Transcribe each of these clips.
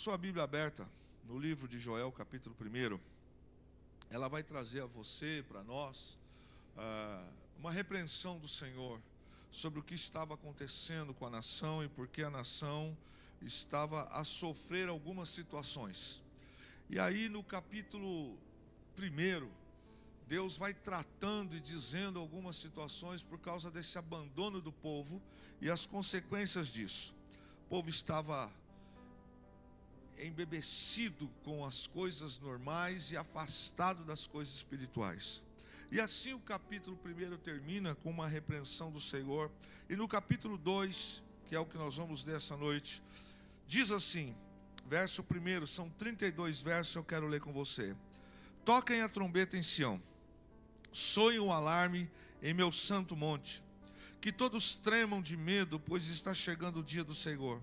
Sua Bíblia aberta no livro de Joel, capítulo 1, ela vai trazer a você, para nós, uma repreensão do Senhor sobre o que estava acontecendo com a nação e por que a nação estava a sofrer algumas situações. E aí no capítulo 1, Deus vai tratando e dizendo algumas situações por causa desse abandono do povo e as consequências disso. O povo estava embebecido com as coisas normais e afastado das coisas espirituais. E assim o capítulo 1 termina com uma repreensão do Senhor. E no capítulo 2, que é o que nós vamos ler essa noite, diz assim, verso 1, são 32 versos, eu quero ler com você. Toquem a trombeta em Sião, soem o alarme em meu santo monte, que todos tremam de medo, pois está chegando o dia do Senhor.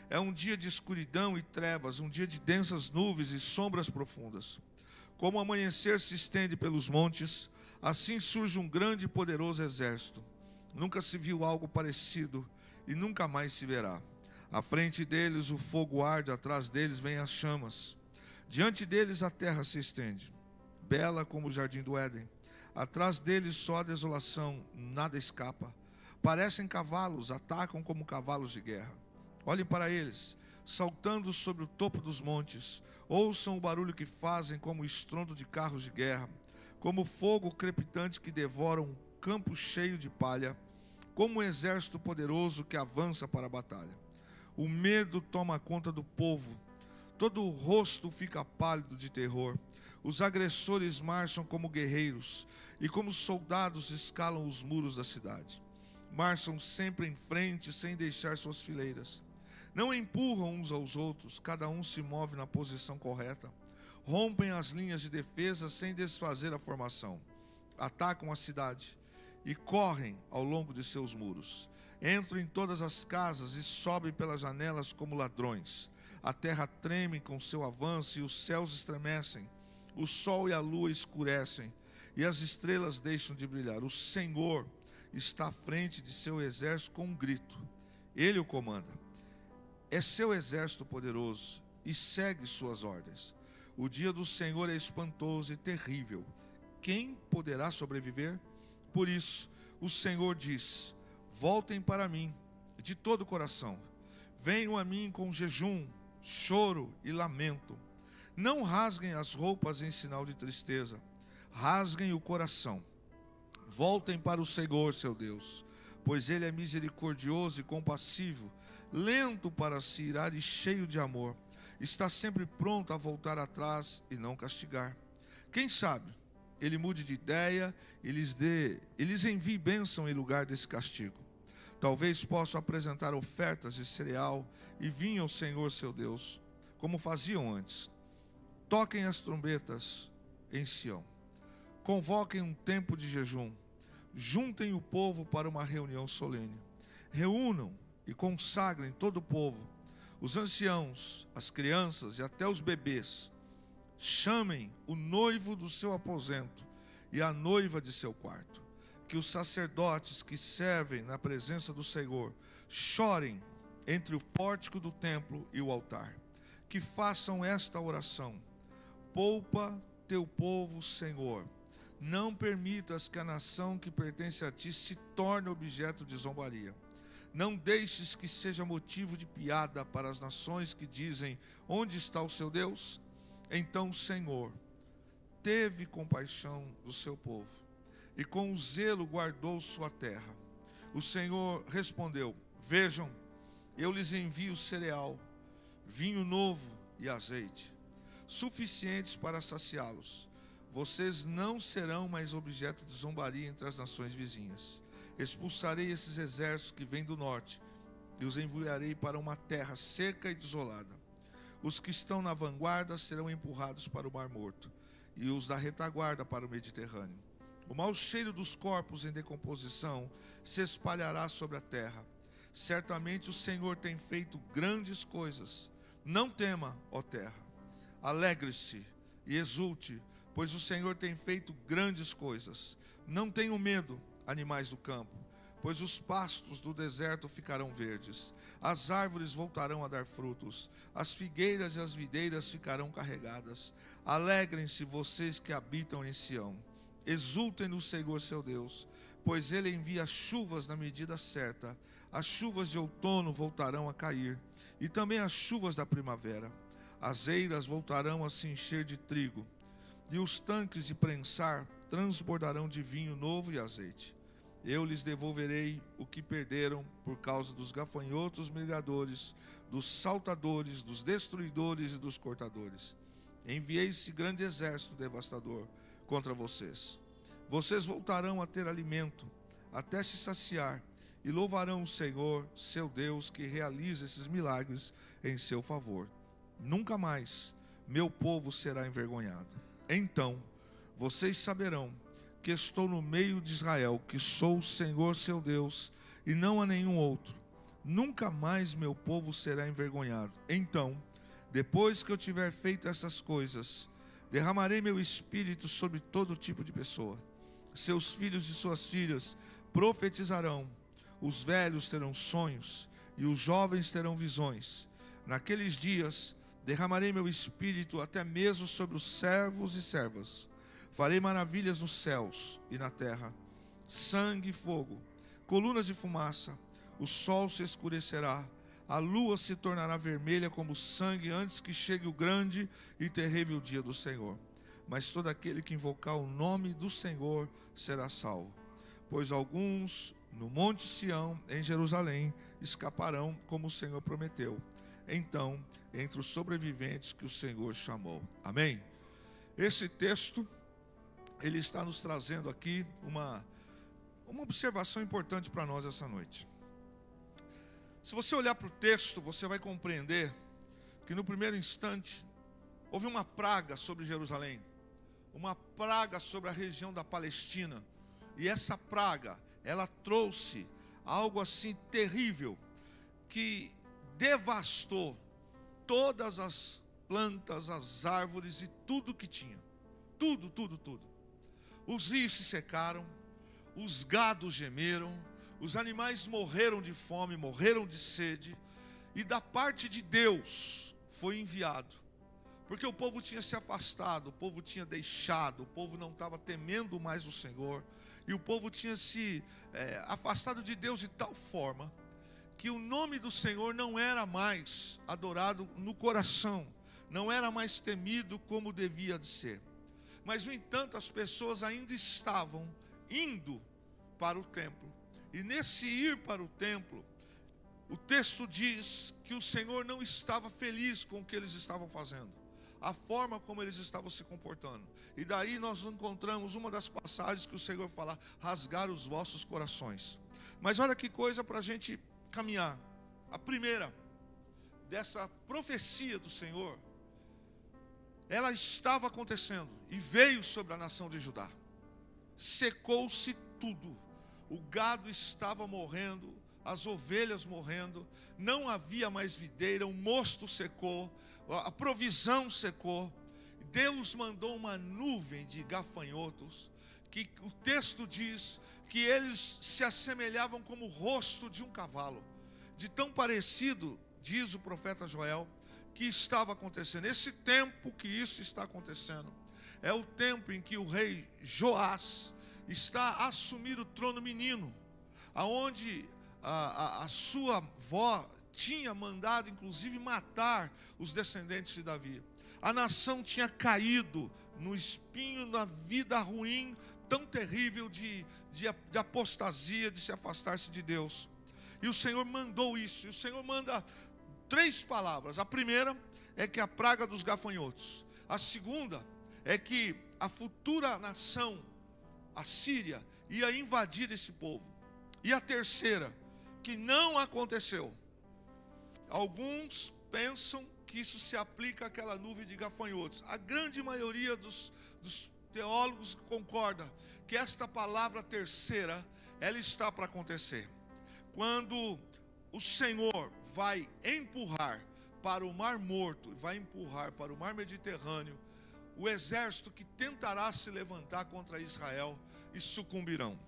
É um dia de escuridão e trevas, um dia de densas nuvens e sombras profundas. Como o amanhecer se estende pelos montes, assim surge um grande e poderoso exército. Nunca se viu algo parecido e nunca mais se verá. À frente deles o fogo arde, atrás deles vêm as chamas. Diante deles a terra se estende, bela como o jardim do Éden. Atrás deles só a desolação, nada escapa. Parecem cavalos, atacam como cavalos de guerra. Olhem para eles, saltando sobre o topo dos montes. Ouçam o barulho que fazem como o estrondo de carros de guerra, como fogo crepitante que devora um campo cheio de palha, como um exército poderoso que avança para a batalha. O medo toma conta do povo, todo o rosto fica pálido de terror. Os agressores marcham como guerreiros e como soldados escalam os muros da cidade. Marcham sempre em frente sem deixar suas fileiras. Não empurram uns aos outros, cada um se move na posição correta. Rompem as linhas de defesa sem desfazer a formação. Atacam a cidade e correm ao longo de seus muros. Entram em todas as casas e sobem pelas janelas como ladrões. A terra treme com seu avanço e os céus estremecem. O sol e a lua escurecem e as estrelas deixam de brilhar. O Senhor está à frente de seu exército com um grito. Ele o comanda. É seu exército poderoso e segue suas ordens. O dia do Senhor é espantoso e terrível. Quem poderá sobreviver? Por isso, o Senhor diz: voltem para mim de todo o coração. Venham a mim com jejum, choro e lamento. Não rasguem as roupas em sinal de tristeza. Rasguem o coração. Voltem para o Senhor, seu Deus, pois Ele é misericordioso e compassivo, lento para se irar e cheio de amor. Está sempre pronto a voltar atrás e não castigar. Quem sabe Ele mude de ideia e lhes envie bênção em lugar desse castigo. Talvez possam apresentar ofertas de cereal e vinho ao Senhor seu Deus, como faziam antes. Toquem as trombetas em Sião. Convoquem um tempo de jejum. Juntem o povo para uma reunião solene. Reúnam e consagrem todo o povo, os anciãos, as crianças e até os bebês. Chamem o noivo do seu aposento e a noiva de seu quarto. Que os sacerdotes que servem na presença do Senhor chorem entre o pórtico do templo e o altar. Que façam esta oração: poupa teu povo, Senhor. Não permitas que a nação que pertence a ti se torne objeto de zombaria. Não deixes que seja motivo de piada para as nações que dizem: onde está o seu Deus? Então o Senhor teve compaixão do seu povo e com zelo guardou sua terra. O Senhor respondeu: vejam, eu lhes envio cereal, vinho novo e azeite, suficientes para saciá-los. Vocês não serão mais objeto de zombaria entre as nações vizinhas. Expulsarei esses exércitos que vêm do norte e os enviarei para uma terra seca e desolada. Os que estão na vanguarda serão empurrados para o Mar Morto e os da retaguarda para o Mediterrâneo. O mau cheiro dos corpos em decomposição se espalhará sobre a terra. Certamente o Senhor tem feito grandes coisas. Não tema, ó terra. Alegre-se e exulte, pois o Senhor tem feito grandes coisas. Não tenham medo, animais do campo, pois os pastos do deserto ficarão verdes, as árvores voltarão a dar frutos, as figueiras e as videiras ficarão carregadas. Alegrem-se vocês que habitam em Sião, exultem no Senhor seu Deus, pois Ele envia chuvas na medida certa. As chuvas de outono voltarão a cair, e também as chuvas da primavera. As eiras voltarão a se encher de trigo, e os tanques de prensar transbordarão de vinho novo e azeite. Eu lhes devolverei o que perderam por causa dos gafanhotos migradores, dos saltadores, dos destruidores e dos cortadores. Enviei esse grande exército devastador contra vocês. Vocês voltarão a ter alimento até se saciar e louvarão o Senhor, seu Deus, que realiza esses milagres em seu favor. Nunca mais meu povo será envergonhado. Então vocês saberão que estou no meio de Israel, que sou o Senhor seu Deus, e não há nenhum outro. Nunca mais meu povo será envergonhado. Então, depois que eu tiver feito essas coisas, derramarei meu espírito sobre todo tipo de pessoa. Seus filhos e suas filhas profetizarão, os velhos terão sonhos, e os jovens terão visões. Naqueles dias, derramarei meu espírito até mesmo sobre os servos e servas. Farei maravilhas nos céus e na terra, sangue e fogo, colunas de fumaça. O sol se escurecerá, a lua se tornará vermelha como sangue antes que chegue o grande e terrível dia do Senhor. Mas todo aquele que invocar o nome do Senhor será salvo. Pois alguns no monte Sião, em Jerusalém, escaparão como o Senhor prometeu. Então, entre os sobreviventes que o Senhor chamou. Amém? Esse texto, ele está nos trazendo aqui uma observação importante para nós essa noite. Se você olhar para o texto, você vai compreender que no primeiro instante houve uma praga sobre Jerusalém, uma praga sobre a região da Palestina, e essa praga, ela trouxe algo assim terrível, que devastou todas as plantas, as árvores e tudo que tinha, tudo. Os rios se secaram, os gados gemeram, os animais morreram de fome, morreram de sede, e da parte de Deus foi enviado, porque o povo tinha se afastado, o povo tinha deixado, o povo não estava temendo mais o Senhor, e o povo tinha se afastado de Deus de tal forma, que o nome do Senhor não era mais adorado no coração, não era mais temido como devia de ser. Mas, no entanto, as pessoas ainda estavam indo para o templo. E nesse ir para o templo, o texto diz que o Senhor não estava feliz com o que eles estavam fazendo, a forma como eles estavam se comportando. E daí nós encontramos uma das passagens que o Senhor fala: rasgar os vossos corações. Mas olha que coisa para a gente caminhar. A primeira dessa profecia do Senhor, ela estava acontecendo e veio sobre a nação de Judá. Secou-se tudo, o gado estava morrendo, as ovelhas morrendo, não havia mais videira, o mosto secou, a provisão secou. Deus mandou uma nuvem de gafanhotos, que o texto diz que eles se assemelhavam como o rosto de um cavalo, de tão parecido, diz o profeta Joel, que estava acontecendo. Esse tempo que isso está acontecendo é o tempo em que o rei Joás está a assumir o trono menino, aonde a sua avó tinha mandado inclusive matar os descendentes de Davi. A nação tinha caído no espinho, na vida ruim tão terrível de apostasia, de se afastar-se de Deus. E o Senhor mandou isso, e o Senhor manda 3 palavras. A primeira é que a praga dos gafanhotos. A segunda é que a futura nação, a Síria, ia invadir esse povo. E a terceira, que não aconteceu. Alguns pensam que isso se aplica àquela nuvem de gafanhotos. A grande maioria dos teólogos concorda que esta palavra terceira, ela está para acontecer. Quando o Senhor vai empurrar para o Mar Morto, vai empurrar para o Mar Mediterrâneo, o exército que tentará se levantar contra Israel e sucumbirão.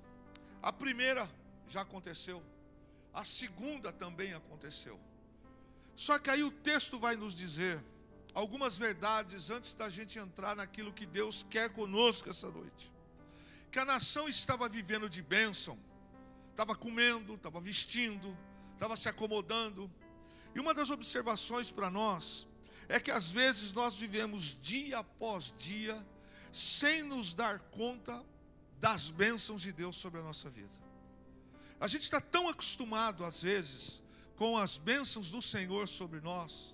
A primeira já aconteceu. A segunda também aconteceu. Só que aí o texto vai nos dizer algumas verdades antes da gente entrar naquilo que Deus quer conosco essa noite. Que a nação estava vivendo de bênção, estava comendo, estava vestindo, estava se acomodando. E uma das observações para nós é que às vezes nós vivemos dia após dia sem nos dar conta das bênçãos de Deus sobre a nossa vida. A gente está tão acostumado às vezes com as bênçãos do Senhor sobre nós,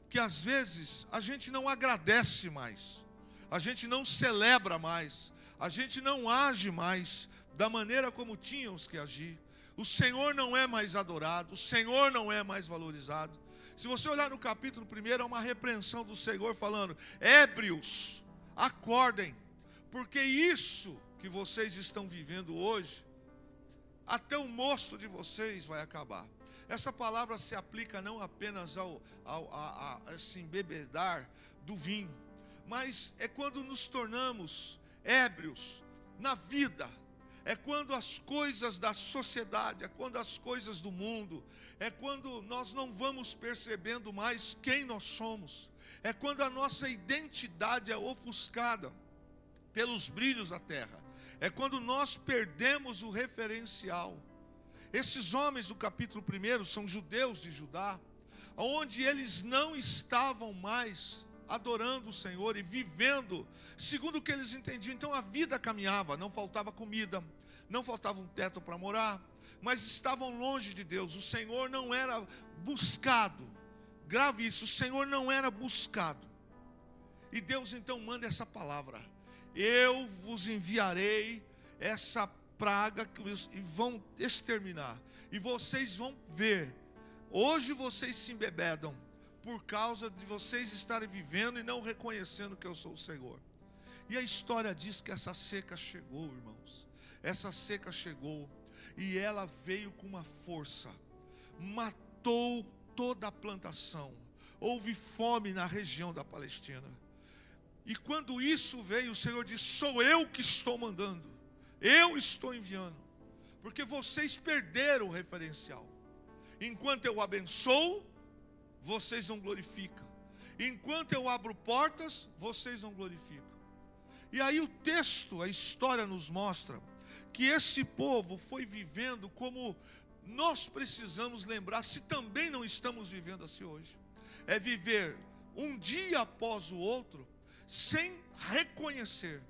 que às vezes a gente não agradece mais, a gente não celebra mais, a gente não age mais da maneira como tínhamos que agir. O Senhor não é mais adorado, o Senhor não é mais valorizado. Se você olhar no capítulo 1, é uma repreensão do Senhor falando: ébrios, acordem, porque isso que vocês estão vivendo hoje, até o mosto de vocês vai acabar. Essa palavra se aplica não apenas a se embebedar do vinho, mas é quando nos tornamos ébrios na vida. É quando as coisas da sociedade, é quando as coisas do mundo, é quando nós não vamos percebendo mais quem nós somos. É quando a nossa identidade é ofuscada pelos brilhos da terra. É quando nós perdemos o referencial. Esses homens do capítulo 1 são judeus de Judá, onde eles não estavam mais adorando o Senhor e vivendo segundo o que eles entendiam. Então a vida caminhava, não faltava comida, não faltava um teto para morar, mas estavam longe de Deus. O Senhor não era buscado. Grave isso, o Senhor não era buscado. E Deus então manda essa palavra: eu vos enviarei essa praga e vão exterminar. E vocês vão ver, hoje vocês se embebedam por causa de vocês estarem vivendo e não reconhecendo que eu sou o Senhor. E a história diz que essa seca chegou, irmãos. Essa seca chegou e ela veio com uma força, matou toda a plantação. Houve fome na região da Palestina. E quando isso veio, o Senhor disse: sou eu que estou mandando, eu estou enviando, porque vocês perderam o referencial. Enquanto eu abençoo, vocês não glorificam. Enquanto eu abro portas, vocês não glorificam. E aí o texto, a história nos mostra que esse povo foi vivendo como nós precisamos lembrar, se também não estamos vivendo assim hoje. É viver um dia após o outro, sem reconhecer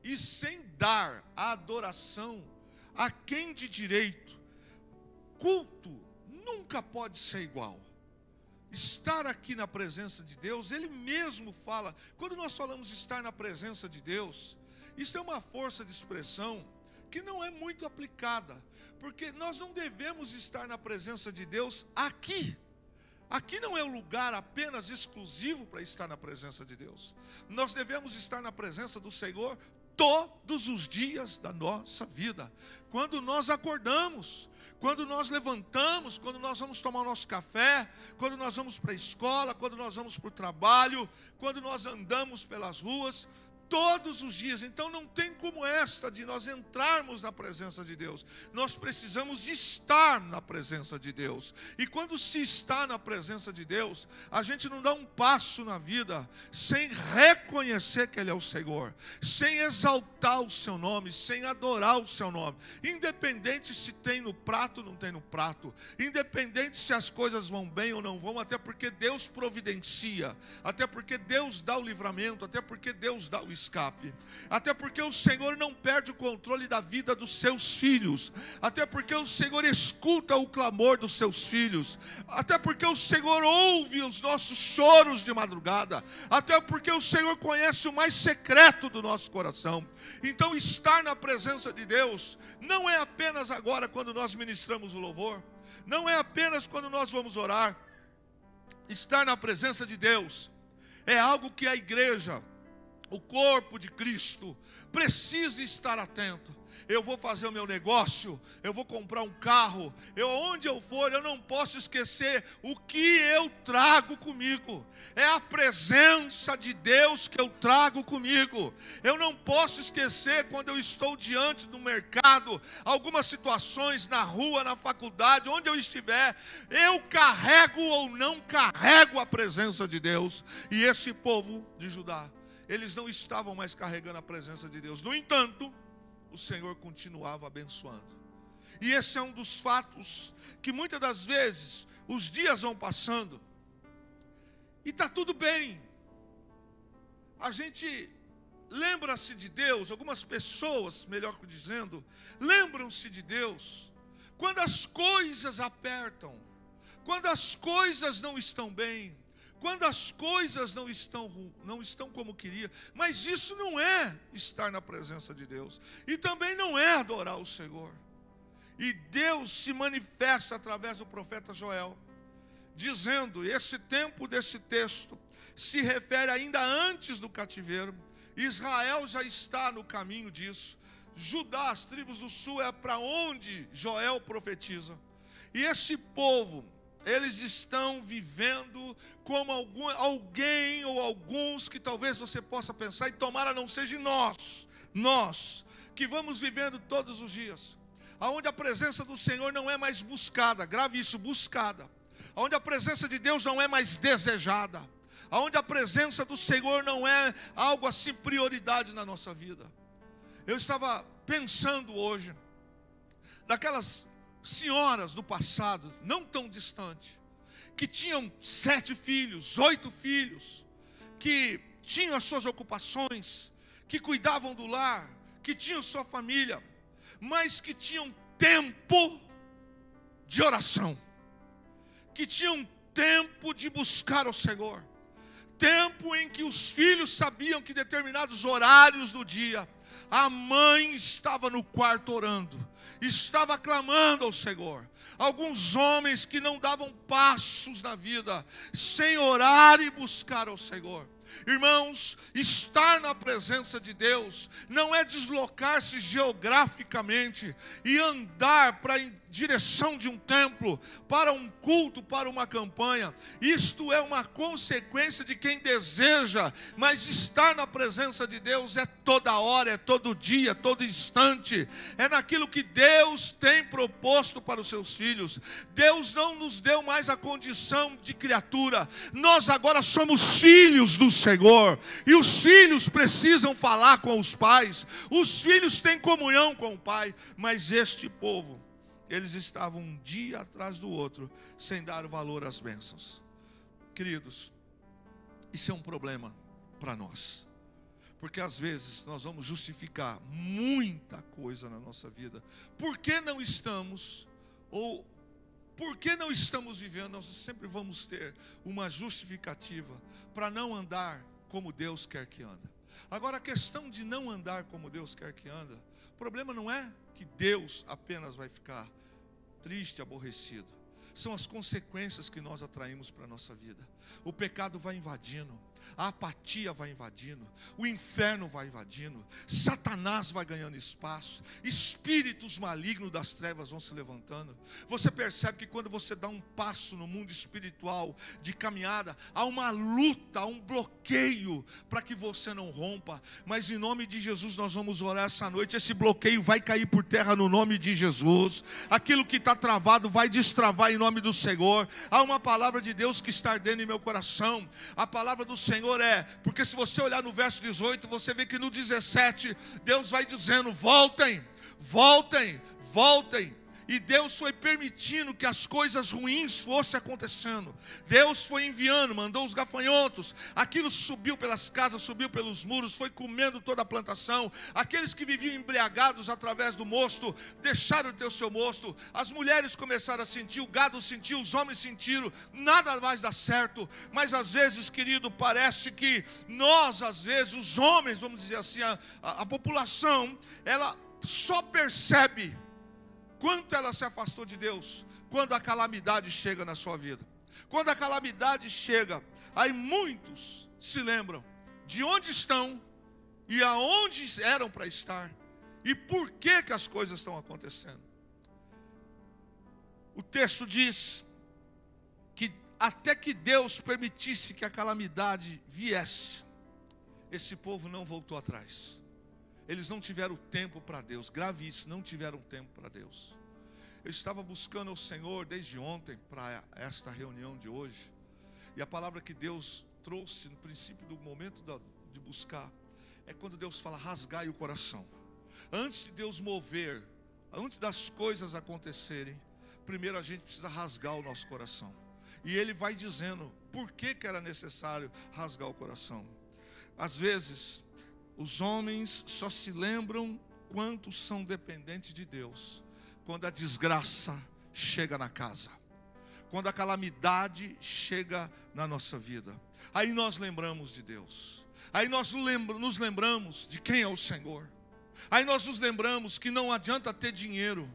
e sem dar a adoração a quem de direito. Culto nunca pode ser igual. Estar aqui na presença de Deus, Ele mesmo fala. Quando nós falamos estar na presença de Deus, isso é uma força de expressão que não é muito aplicada, porque nós não devemos estar na presença de Deus aqui. Aqui não é um lugar apenas exclusivo para estar na presença de Deus. Nós devemos estar na presença do Senhor todos os dias da nossa vida. Quando nós acordamos, quando nós levantamos, quando nós vamos tomar o nosso café, quando nós vamos para a escola, quando nós vamos para o trabalho, quando nós andamos pelas ruas, todos os dias. Então não tem como esta de nós entrarmos na presença de Deus. Nós precisamos estar na presença de Deus. E quando se está na presença de Deus, a gente não dá um passo na vida sem reconhecer que Ele é o Senhor, sem exaltar o seu nome, sem adorar o seu nome. Independente se tem no prato ou não tem no prato, independente se as coisas vão bem ou não vão, até porque Deus providencia, até porque Deus dá o livramento, até porque Deus dá o escape, até porque o Senhor não perde o controle da vida dos seus filhos, até porque o Senhor escuta o clamor dos seus filhos, até porque o Senhor ouve os nossos choros de madrugada, até porque o Senhor conhece o mais secreto do nosso coração. Então estar na presença de Deus não é apenas agora quando nós ministramos o louvor, não é apenas quando nós vamos orar. Estar na presença de Deus é algo que a igreja, o corpo de Cristo precisa estar atento. Eu vou fazer o meu negócio, eu vou comprar um carro, onde eu for, eu não posso esquecer o que eu trago comigo. É a presença de Deus que eu trago comigo. Eu não posso esquecer quando eu estou diante do mercado, algumas situações na rua, na faculdade, onde eu estiver, eu carrego ou não carrego a presença de Deus. E esse povo de Judá, eles não estavam mais carregando a presença de Deus. No entanto, o Senhor continuava abençoando. E esse é um dos fatos que muitas das vezes os dias vão passando e está tudo bem. A gente lembra-se de Deus, algumas pessoas, melhor dizendo, lembram-se de Deus quando as coisas apertam, quando as coisas não estão bem, quando as coisas não estão como queria. Mas isso não é estar na presença de Deus. E também não é adorar o Senhor. E Deus se manifesta através do profeta Joel, dizendo, esse tempo desse texto se refere ainda antes do cativeiro. Israel já está no caminho disso. Judá, as tribos do sul, é para onde Joel profetiza. E esse povo, eles estão vivendo como alguém ou alguns que talvez você possa pensar, e tomara não seja nós que vamos vivendo todos os dias, aonde a presença do Senhor não é mais buscada, grave isso, buscada, aonde a presença de Deus não é mais desejada, aonde a presença do Senhor não é algo assim prioridade na nossa vida. Eu estava pensando hoje daquelas senhoras do passado, não tão distante, que tinham 7 filhos, 8 filhos, que tinham as suas ocupações, que cuidavam do lar, que tinham sua família, mas que tinham tempo de oração, que tinham tempo de buscar o Senhor, tempo em que os filhos sabiam que determinados horários do dia, a mãe estava no quarto orando, estava clamando ao Senhor. Alguns homens que não davam passos na vida sem orar e buscar ao Senhor. Irmãos, estar na presença de Deus não é deslocar-se geograficamente e andar para em direção de um templo, para um culto, para uma campanha. Isto é uma consequência de quem deseja, mas estar na presença de Deus é toda hora, é todo dia, todo instante. É naquilo que Deus tem proposto para os seus filhos. Deus não nos deu mais a condição de criatura. Nós agora somos filhos do Senhor. E os filhos precisam falar com os pais. Os filhos têm comunhão com o Pai. Mas este povo, eles estavam um dia atrás do outro, sem dar valor às bênçãos. Queridos, isso é um problema para nós. Porque às vezes nós vamos justificar muita coisa na nossa vida. Por que não estamos, ou por que não estamos vivendo? Nós sempre vamos ter uma justificativa para não andar como Deus quer que anda. Agora, a questão de não andar como Deus quer que anda, o problema não é que Deus apenas vai ficar triste, aborrecido. São as consequências que nós atraímos para a nossa vida. O pecado vai invadindo, a apatia vai invadindo, o inferno vai invadindo, Satanás vai ganhando espaço, espíritos malignos das trevas vão se levantando. Você percebe que quando você dá um passo no mundo espiritual de caminhada, há uma luta, há um bloqueio para que você não rompa. Mas em nome de Jesus nós vamos orar essa noite. Esse bloqueio vai cair por terra no nome de Jesus. Aquilo que está travado vai destravar em nome do Senhor. Há uma palavra de Deus que está ardendo em meu coração. A palavra do Senhor porque se você olhar no verso 18, você vê que no 17, Deus vai dizendo, voltem, voltem, voltem. E Deus foi permitindo que as coisas ruins fossem acontecendo. Deus foi enviando, mandou os gafanhotos. Aquilo subiu pelas casas, subiu pelos muros, foi comendo toda a plantação. Aqueles que viviam embriagados através do mosto, deixaram de ter o seu mosto. As mulheres começaram a sentir, o gado sentiu, os homens sentiram. Nada mais dá certo. Mas às vezes, querido, parece que nós, às vezes, os homens, vamos dizer assim, a população, ela só percebe quanto ela se afastou de Deus quando a calamidade chega na sua vida. Quando a calamidade chega, aí muitos se lembram de onde estão e aonde eram para estar, e por que as coisas estão acontecendo. O texto diz que até que Deus permitisse que a calamidade viesse, esse povo não voltou atrás. Eles não tiveram tempo para Deus. Grave isso, não tiveram tempo para Deus. Eu estava buscando o Senhor desde ontem para esta reunião de hoje, e a palavra que Deus trouxe no princípio do momento de buscar é quando Deus fala: rasgai o coração. Antes de Deus mover, antes das coisas acontecerem, primeiro a gente precisa rasgar o nosso coração. E Ele vai dizendo por que era necessário rasgar o coração. Às vezes, os homens só se lembram quanto são dependentes de Deus quando a desgraça chega na casa, quando a calamidade chega na nossa vida. Aí nós lembramos de Deus. Aí nós nos lembramos de quem é o Senhor. Aí nós nos lembramos que não adianta ter dinheiro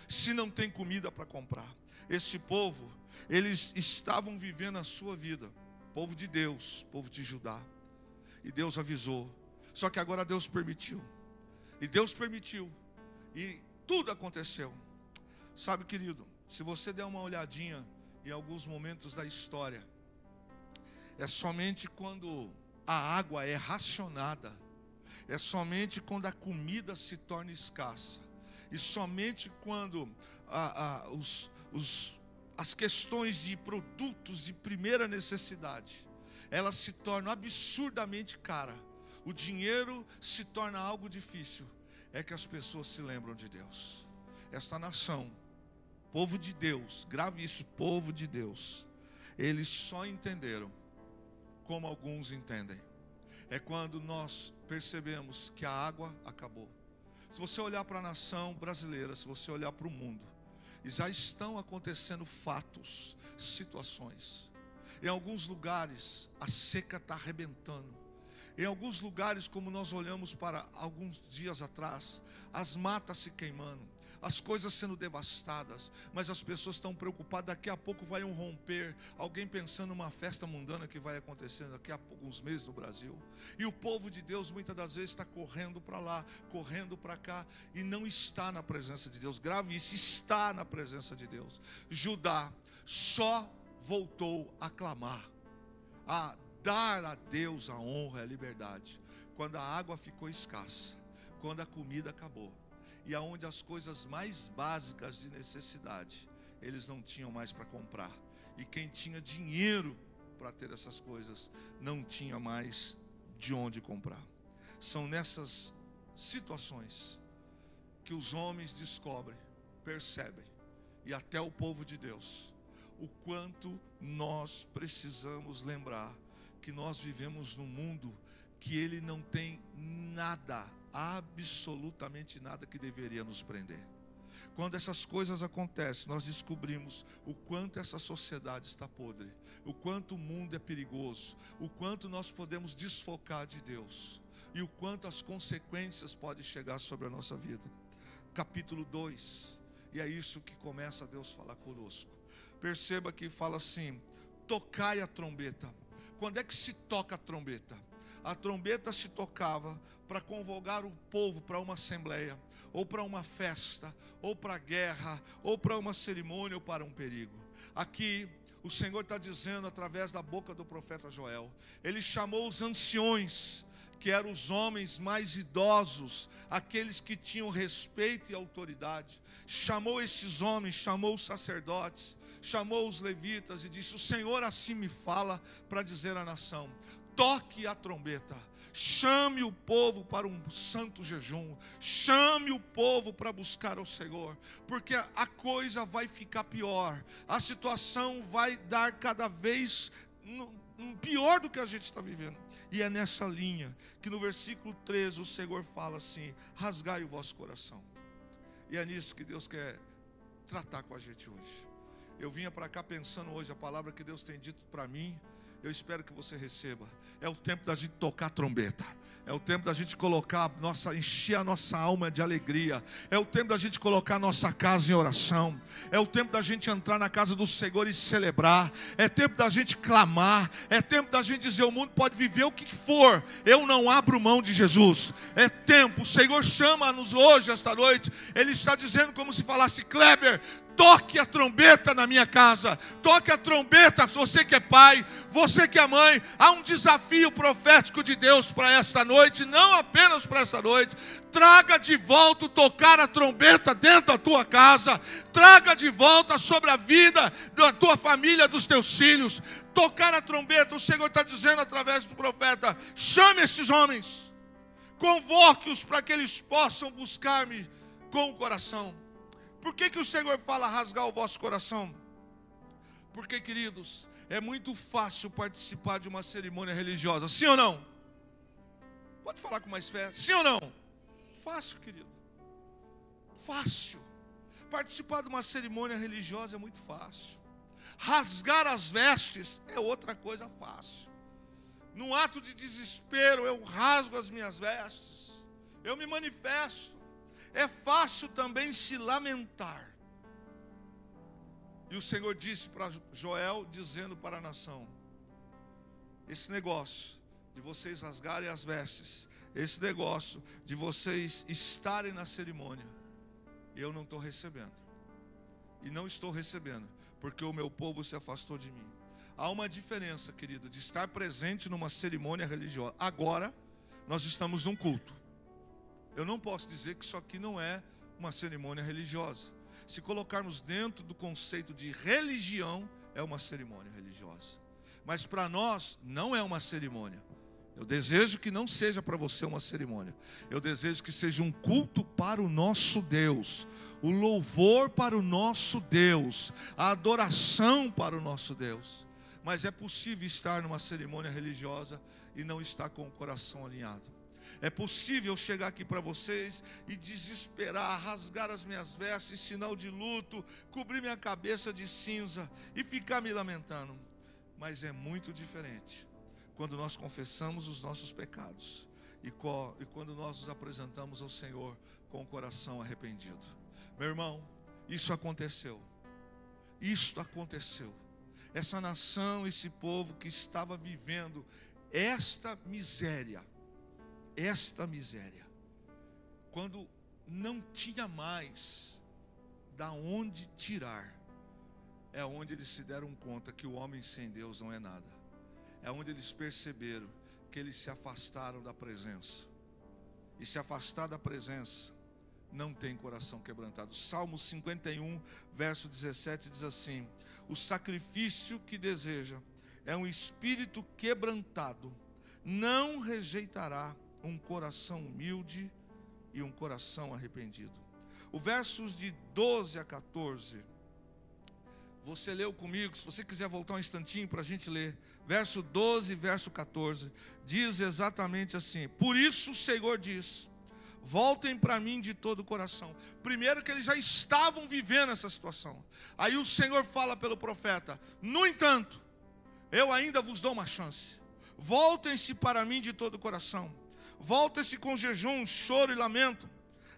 se não tem comida para comprar. Esse povo, eles estavam vivendo a sua vida, povo de Deus, povo de Judá. E Deus avisou. Só que agora Deus permitiu. E Deus permitiu. E tudo aconteceu. Sabe, querido, se você der uma olhadinha em alguns momentos da história, é somente quando a água é racionada, é somente quando a comida se torna escassa, e somente quando as questões de produtos de primeira necessidade, elas se tornam absurdamente caras, o dinheiro se torna algo difícil, é que as pessoas se lembram de Deus. Esta nação, povo de Deus, grave isso, povo de Deus, eles só entenderam como alguns entendem. É quando nós percebemos que a água acabou. Se você olhar para a nação brasileira, se você olhar para o mundo, e já estão acontecendo fatos, situações. Em alguns lugares a seca está arrebentando. Em alguns lugares, como nós olhamos para alguns dias atrás, as matas se queimando, as coisas sendo devastadas, mas as pessoas estão preocupadas, daqui a pouco vai romper, alguém pensando numa festa mundana que vai acontecer daqui a alguns meses no Brasil, e o povo de Deus muitas das vezes está correndo para lá, correndo para cá, e não está na presença de Deus. Grave isso, está na presença de Deus. Judá só voltou a clamar, a dar a Deus a honra e a liberdade, quando a água ficou escassa, quando a comida acabou, e aonde as coisas mais básicas de necessidade, eles não tinham mais para comprar, e quem tinha dinheiro para ter essas coisas, não tinha mais de onde comprar. São nessas situações que os homens descobrem, percebem, e até o povo de Deus, o quanto nós precisamos lembrar que nós vivemos num mundo que ele não tem nada, absolutamente nada que deveria nos prender. Quando essas coisas acontecem, nós descobrimos o quanto essa sociedade está podre, o quanto o mundo é perigoso, o quanto nós podemos desfocar de Deus e o quanto as consequências podem chegar sobre a nossa vida. Capítulo 2, e é isso que começa Deus a falar conosco. Perceba que fala assim: tocai a trombeta. Quando é que se toca a trombeta? A trombeta se tocava para convocar o povo para uma assembleia, ou para uma festa, ou para a guerra, ou para uma cerimônia, ou para um perigo. Aqui o Senhor está dizendo através da boca do profeta Joel, ele chamou os anciões, que eram os homens mais idosos, aqueles que tinham respeito e autoridade, chamou esses homens, chamou os sacerdotes, chamou os levitas e disse: o Senhor assim me fala para dizer à nação: toque a trombeta, chame o povo para um santo jejum, chame o povo para buscar ao Senhor, porque a coisa vai ficar pior, a situação vai dar cada vez pior do que a gente está vivendo. E é nessa linha que no versículo 13 o Senhor fala assim: rasgai o vosso coração. E é nisso que Deus quer tratar com a gente hoje. Eu vinha para cá pensando hoje a palavra que Deus tem dito para mim, Eu espero que você receba. É o tempo da gente tocar a trombeta. É o tempo da gente colocar encher a nossa alma de alegria. É o tempo da gente colocar a nossa casa em oração. É o tempo da gente entrar na casa do Senhor e celebrar. É tempo da gente clamar. É tempo da gente dizer: o mundo pode viver o que for, eu não abro mão de Jesus. É tempo, o Senhor chama-nos hoje, esta noite. Ele está dizendo como se falasse: Kleber, toque a trombeta na minha casa. Toque a trombeta, você que é pai, você que é mãe. Há um desafio profético de Deus para esta noite, não apenas para esta noite. Traga de volta o tocar a trombeta dentro da tua casa. Traga de volta sobre a vida da tua família, dos teus filhos. Tocar a trombeta, o Senhor está dizendo através do profeta: chame esses homens, convoque-os para que eles possam buscar-me com o coração. Por que o Senhor fala rasgar o vosso coração? Porque, queridos, é muito fácil participar de uma cerimônia religiosa, sim ou não? Pode falar com mais fé, sim ou não? Fácil, querido, fácil. Participar de uma cerimônia religiosa é muito fácil. Rasgar as vestes é outra coisa fácil. Num ato de desespero, eu rasgo as minhas vestes, eu me manifesto. É fácil também se lamentar. E o Senhor disse para Joel, dizendo para a nação: esse negócio de vocês rasgarem as vestes, esse negócio de vocês estarem na cerimônia, eu não estou recebendo. E não estou recebendo, porque o meu povo se afastou de mim. Há uma diferença, querido, de estar presente numa cerimônia religiosa. Agora, nós estamos num culto. Eu não posso dizer que isso aqui não é uma cerimônia religiosa. Se colocarmos dentro do conceito de religião, é uma cerimônia religiosa. Mas para nós, não é uma cerimônia. Eu desejo que não seja para você uma cerimônia. Eu desejo que seja um culto para o nosso Deus. O louvor para o nosso Deus. A adoração para o nosso Deus. Mas é possível estar numa cerimônia religiosa e não estar com o coração alinhado. É possível chegar aqui para vocês e desesperar, rasgar as minhas vestes em sinal de luto, cobrir minha cabeça de cinza e ficar me lamentando. Mas é muito diferente quando nós confessamos os nossos pecados e quando nós nos apresentamos ao Senhor com o coração arrependido. Meu irmão, isso aconteceu. Isso aconteceu. Essa nação, esse povo que estava vivendo esta miséria, quando não tinha mais da onde tirar, é onde eles se deram conta que o homem sem Deus não é nada. É onde eles perceberam que eles se afastaram da presença. E se afastar da presença, não tem coração quebrantado. Salmo 51, verso 17 diz assim: o sacrifício que deseja é um espírito quebrantado, não rejeitará um coração humilde e um coração arrependido. O versos de 12 a 14, você leu comigo. Se você quiser voltar um instantinho para a gente ler, verso 12 e verso 14, diz exatamente assim: por isso o Senhor diz: voltem para mim de todo o coração. Primeiro que eles já estavam vivendo essa situação. Aí o Senhor fala pelo profeta: no entanto, eu ainda vos dou uma chance. Voltem-se para mim de todo o coração. Voltem-se com jejum, choro e lamento.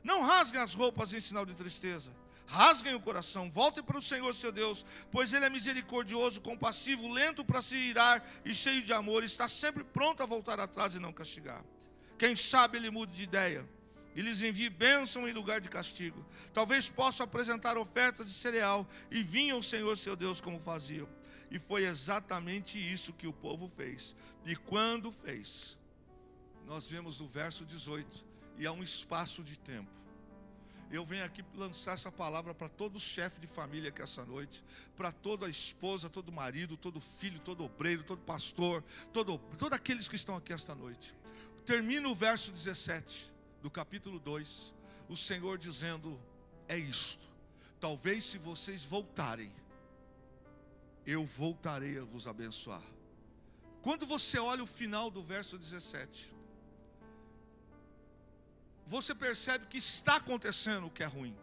Não rasguem as roupas em sinal de tristeza. Rasguem o coração. Voltem para o Senhor seu Deus, pois Ele é misericordioso, compassivo, lento para se irar e cheio de amor. Está sempre pronto a voltar atrás e não castigar. Quem sabe Ele mude de ideia e lhes envie bênção em lugar de castigo. Talvez possam apresentar ofertas de cereal e vinho ao Senhor seu Deus como faziam. E foi exatamente isso que o povo fez. E quando fez, nós vemos no verso 18, e há um espaço de tempo. Eu venho aqui lançar essa palavra para todo chefe de família aqui essa noite, para toda esposa, todo marido, todo filho, todo obreiro, todo pastor, todos aqueles que estão aqui esta noite. Termina o verso 17 do capítulo 2, o Senhor dizendo: é isto, talvez se vocês voltarem, eu voltarei a vos abençoar. Quando você olha o final do verso 17, você percebe que está acontecendo o que é ruim.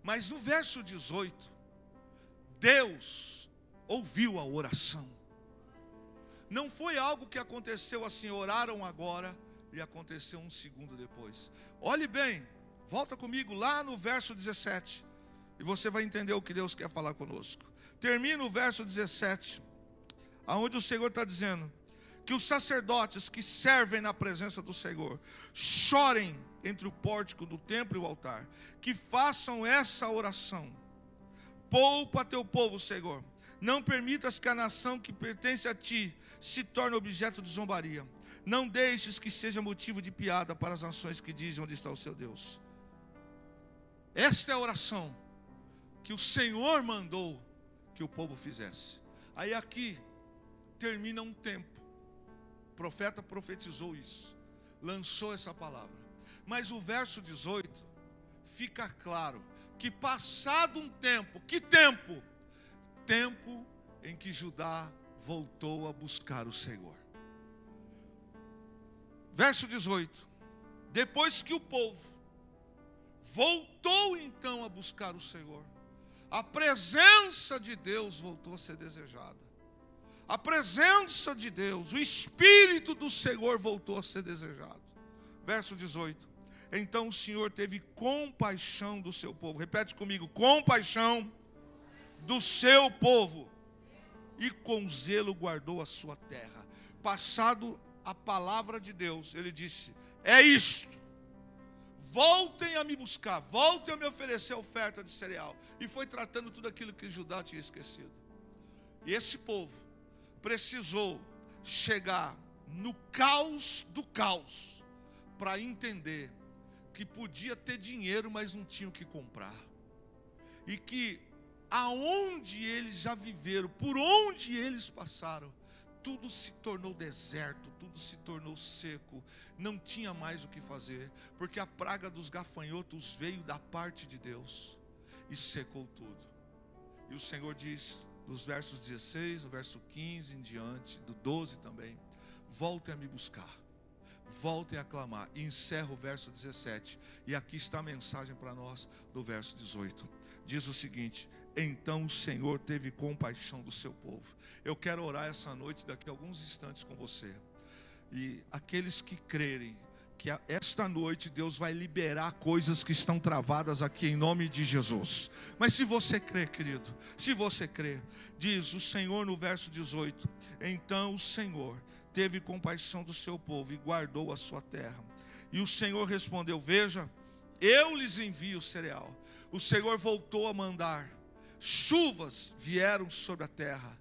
Mas no verso 18, Deus ouviu a oração. Não foi algo que aconteceu assim, oraram agora e aconteceu um segundo depois. Olhe bem, volta comigo lá no verso 17, e você vai entender o que Deus quer falar conosco. Termina o verso 17, aonde o Senhor está dizendo que os sacerdotes que servem na presença do Senhor chorem entre o pórtico do templo e o altar, que façam essa oração: poupa teu povo, Senhor, não permitas que a nação que pertence a ti se torne objeto de zombaria, não deixes que seja motivo de piada para as nações que dizem onde está o seu Deus. Esta é a oração que o Senhor mandou que o povo fizesse. Aí aqui termina um tempo, o profeta profetizou isso, lançou essa palavra, mas o verso 18 fica claro que passado um tempo, que tempo? Tempo em que Judá voltou a buscar o Senhor. Verso 18: depois que o povo voltou então a buscar o Senhor, a presença de Deus voltou a ser desejada. A presença de Deus, o Espírito do Senhor voltou a ser desejado. Verso 18: então o Senhor teve compaixão do seu povo. Repete comigo: compaixão do seu povo, e com zelo guardou a sua terra. Passado a palavra de Deus, ele disse: é isto, voltem a me buscar, voltem a me oferecer oferta de cereal. E foi tratando tudo aquilo que Judá tinha esquecido. E esse povo precisou chegar no caos do caos para entender que podia ter dinheiro, mas não tinha o que comprar. E que aonde eles já viveram, por onde eles passaram, tudo se tornou deserto, tudo se tornou seco, não tinha mais o que fazer, porque a praga dos gafanhotos veio da parte de Deus e secou tudo. E o Senhor diz, dos versos 16, do verso 15 em diante, do 12 também: voltem a me buscar, voltem a clamar. E encerra o verso 17, e aqui está a mensagem para nós do verso 18. Diz o seguinte: então o Senhor teve compaixão do seu povo. Eu quero orar essa noite, daqui a alguns instantes, com você. E aqueles que crerem que esta noite Deus vai liberar coisas que estão travadas aqui em nome de Jesus. Mas se você crê, querido, se você crê, diz o Senhor no verso 18: então o Senhor teve compaixão do seu povo e guardou a sua terra. E o Senhor respondeu: veja, eu lhes envio cereal. O Senhor voltou a mandar, chuvas vieram sobre a terra,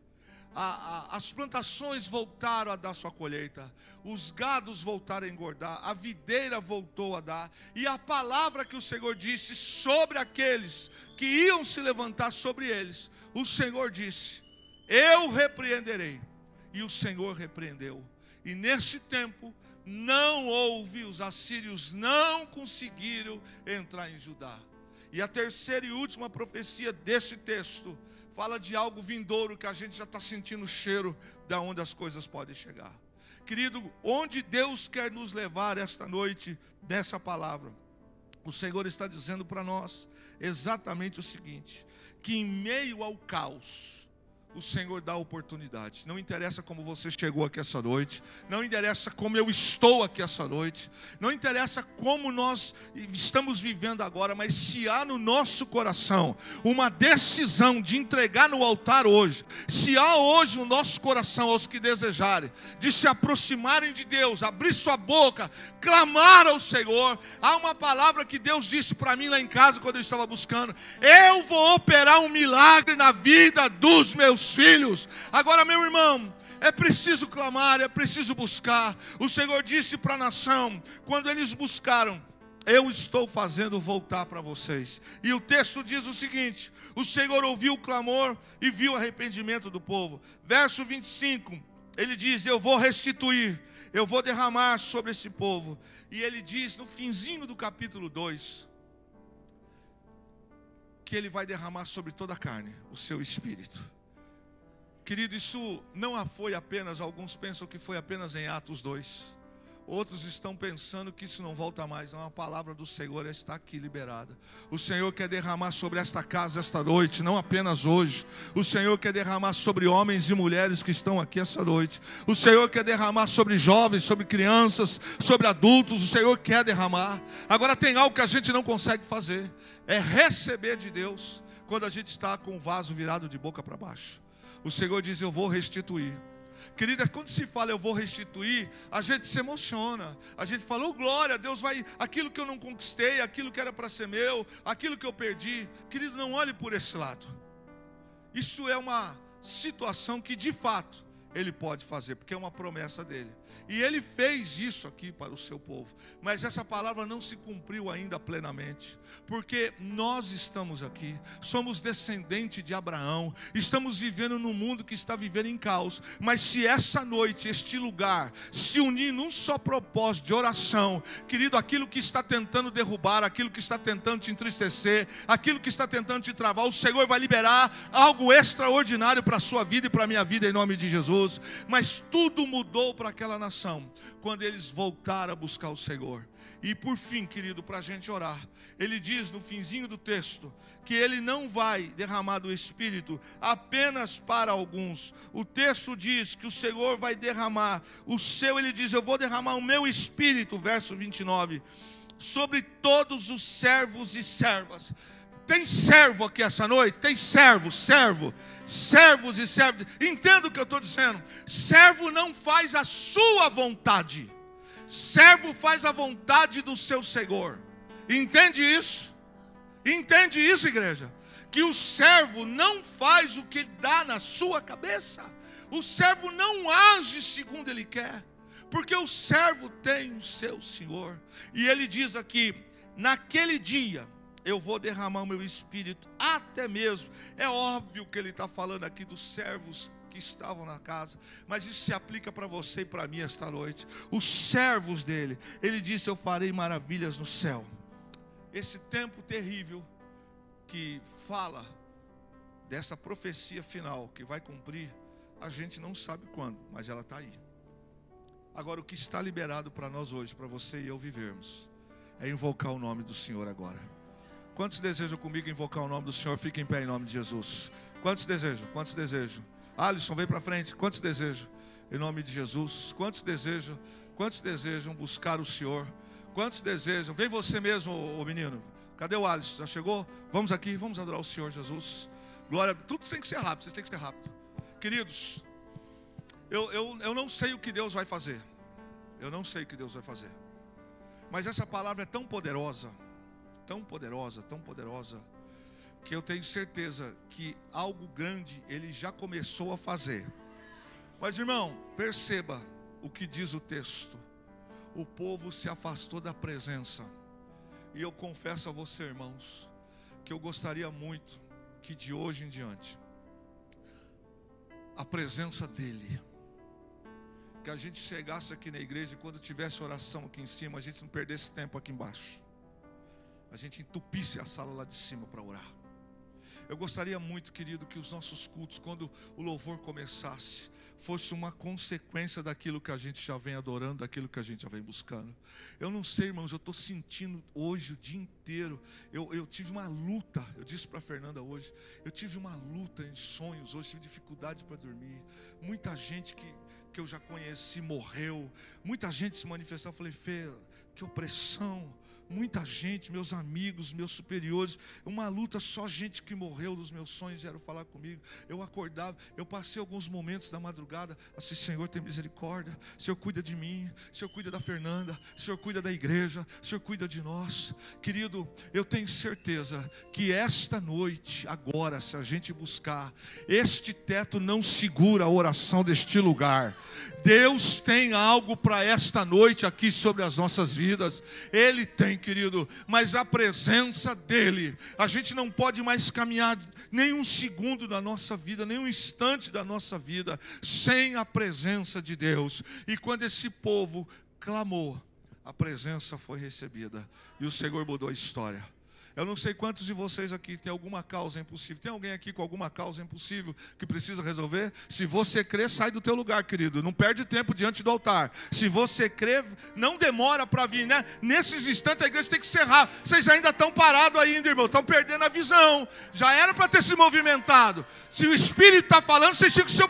as plantações voltaram a dar sua colheita, os gados voltaram a engordar, a videira voltou a dar. E a palavra que o Senhor disse sobre aqueles que iam se levantar sobre eles, o Senhor disse: eu repreenderei. E o Senhor repreendeu. E nesse tempo não houve, os assírios não conseguiram entrar em Judá. E a terceira e última profecia desse texto fala de algo vindouro que a gente já está sentindo o cheiro de onde as coisas podem chegar. Querido, onde Deus quer nos levar esta noite nessa palavra, o Senhor está dizendo para nós exatamente o seguinte: que em meio ao caos, o Senhor dá oportunidade. Não interessa como você chegou aqui essa noite, não interessa como eu estou aqui essa noite, não interessa como nós estamos vivendo agora, mas se há no nosso coração uma decisão de entregar no altar hoje, se há hoje no nosso coração aos que desejarem de se aproximarem de Deus, abrir sua boca, clamar ao Senhor, há uma palavra que Deus disse para mim lá em casa quando eu estava buscando: eu vou operar um milagre na vida dos meus filhos. Agora, meu irmão, é preciso clamar, é preciso buscar. O Senhor disse para a nação, quando eles buscaram: eu estou fazendo voltar para vocês. E o texto diz o seguinte: o Senhor ouviu o clamor e viu o arrependimento do povo. Verso 25, ele diz: eu vou restituir, eu vou derramar sobre esse povo. E ele diz no finzinho do capítulo 2 que ele vai derramar sobre toda a carne o seu espírito. Querido, isso não foi apenas, alguns pensam que foi apenas em Atos 2. Outros estão pensando que isso não volta mais. Não, a palavra do Senhor está aqui liberada. O Senhor quer derramar sobre esta casa esta noite, não apenas hoje. O Senhor quer derramar sobre homens e mulheres que estão aqui esta noite. O Senhor quer derramar sobre jovens, sobre crianças, sobre adultos. O Senhor quer derramar. Agora tem algo que a gente não consegue fazer. É receber de Deus quando a gente está com o vaso virado de boca para baixo. O Senhor diz: eu vou restituir. Querida, quando se fala eu vou restituir, a gente se emociona. A gente fala: oh glória, Deus vai, aquilo que eu não conquistei, aquilo que era para ser meu, aquilo que eu perdi. Querido, não olhe por esse lado. Isso é uma situação que de fato Ele pode fazer, porque é uma promessa dEle. E Ele fez isso aqui para o seu povo. Mas essa palavra não se cumpriu ainda plenamente. Porque nós estamos aqui, somos descendentes de Abraão. Estamos vivendo num mundo que está vivendo em caos. Mas se essa noite, este lugar, se unir num só propósito de oração, querido, aquilo que está tentando derrubar, aquilo que está tentando te entristecer, aquilo que está tentando te travar, o Senhor vai liberar algo extraordinário para a sua vida e para a minha vida, em nome de Jesus. Mas tudo mudou para aquela nação quando eles voltaram a buscar o Senhor. E por fim, querido, para a gente orar, ele diz no finzinho do texto que ele não vai derramar do Espírito apenas para alguns. O texto diz que o Senhor vai derramar o seu, ele diz: eu vou derramar o meu Espírito, verso 29, sobre todos os servos e servas. Tem servo aqui essa noite? Tem servos e servas. Entenda o que eu estou dizendo. Servo não faz a sua vontade. Servo faz a vontade do seu Senhor. Entende isso? Entende isso, igreja? Que o servo não faz o que dá na sua cabeça. O servo não age segundo ele quer. Porque o servo tem o seu Senhor. E ele diz aqui: naquele dia eu vou derramar o meu Espírito, até mesmo. É óbvio que ele está falando aqui dos servos que estavam na casa, mas isso se aplica para você e para mim esta noite. Os servos dele, ele disse: eu farei maravilhas no céu. Esse tempo terrível que fala dessa profecia final que vai cumprir, a gente não sabe quando, mas ela está aí. Agora, o que está liberado para nós hoje, para você e eu vivermos, é invocar o nome do Senhor agora. Quantos desejam comigo invocar o nome do Senhor? Fiquem em pé em nome de Jesus. Quantos desejam? Quantos desejam? Alisson, vem para frente. Quantos desejam? Em nome de Jesus. Quantos desejam? Quantos desejam buscar o Senhor? Quantos desejam? Vem você mesmo, ô menino. Cadê o Alisson? Já chegou? Vamos aqui, vamos adorar o Senhor Jesus. Glória. Tudo tem que ser rápido, vocês têm que ser rápido. Queridos, eu não sei o que Deus vai fazer. Eu não sei o que Deus vai fazer. Mas essa palavra é tão poderosa, que eu tenho certeza que algo grande Ele já começou a fazer. Mas irmão, perceba o que diz o texto: o povo se afastou da presença. E eu confesso a você, irmãos, que eu gostaria muito que de hoje em diante a presença dEle, que a gente chegasse aqui na igreja e quando tivesse oração aqui em cima, a gente não perdesse tempo aqui embaixo, a gente entupisse a sala lá de cima para orar. Eu gostaria muito, querido, que os nossos cultos, quando o louvor começasse, fosse uma consequência daquilo que a gente já vem adorando, daquilo que a gente já vem buscando. Eu não sei, irmãos, eu estou sentindo hoje o dia inteiro, eu tive uma luta, eu disse para a Fernanda hoje, eu tive uma luta em sonhos hoje, tive dificuldade para dormir. Muita gente que eu já conheci morreu, muita gente se manifestou. Eu falei: Fê, que opressão. Muita gente, meus amigos, meus superiores, uma luta, só gente que morreu dos meus sonhos vieram falar comigo. Eu acordava, eu passei alguns momentos da madrugada assim: Senhor, tem misericórdia, Senhor, cuida de mim, Senhor, cuida da Fernanda, Senhor, cuida da igreja, Senhor, cuida de nós. Querido, eu tenho certeza que esta noite, agora, se a gente buscar, este teto não segura a oração deste lugar. Deus tem algo para esta noite aqui sobre as nossas vidas. Ele tem, querido, mas a presença dEle, a gente não pode mais caminhar nem um segundo da nossa vida, nem um instante da nossa vida, sem a presença de Deus. E quando esse povo clamou, a presença foi recebida, e o Senhor mudou a história. Eu não sei quantos de vocês aqui tem alguma causa impossível. Tem alguém aqui com alguma causa impossível que precisa resolver? Se você crê, sai do teu lugar, querido. Não perde tempo diante do altar. Se você crê, não demora para vir, né? Nesses instantes a igreja tem que encerrar. Vocês ainda estão parados ainda, irmão. Estão perdendo a visão. Já era para ter se movimentado. Se o Espírito está falando, vocês tinham que ser o primeiro.